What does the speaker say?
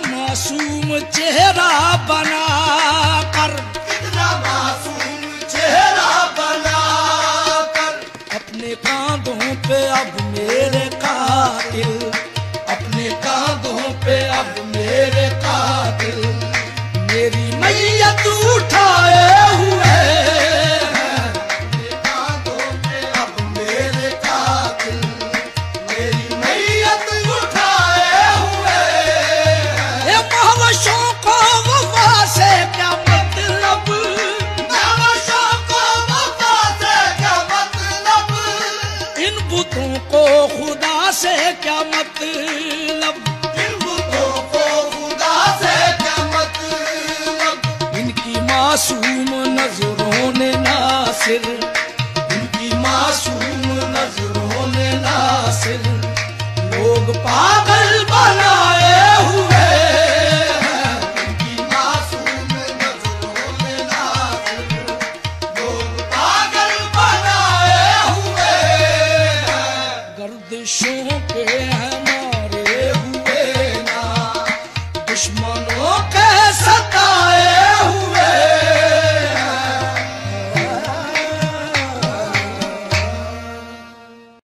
मासूम चेहरा बना कर, कितना मासूम चेहरा बना कर, अपने कांधों पे अब मेरे कातिल, अपने कांधों पे अब मेरे कातिल, मेरी मैयत उठाए हुए हैं। अपने कांधों पे अब मेरे कातिल, मेरी मैयत उठाए हुए हैं। ये महवशों को वफा से क्या मतलब, महवशों को वफा से क्या मतलब, इन बुतों को खुदा से क्या मतलब, इन बुतों को खुदा से क्या मतलब, इनकी मासूम नजरों ने नासिर, इनकी मासूम नजरों ने नासिर, लोग पागल बनाए हुए हैं। इनकी मासूम नजरों ने नासिर, लोग पागल बनाए हुए हैं। गर्दिशों के हैं मारे हुए ना दुश्मन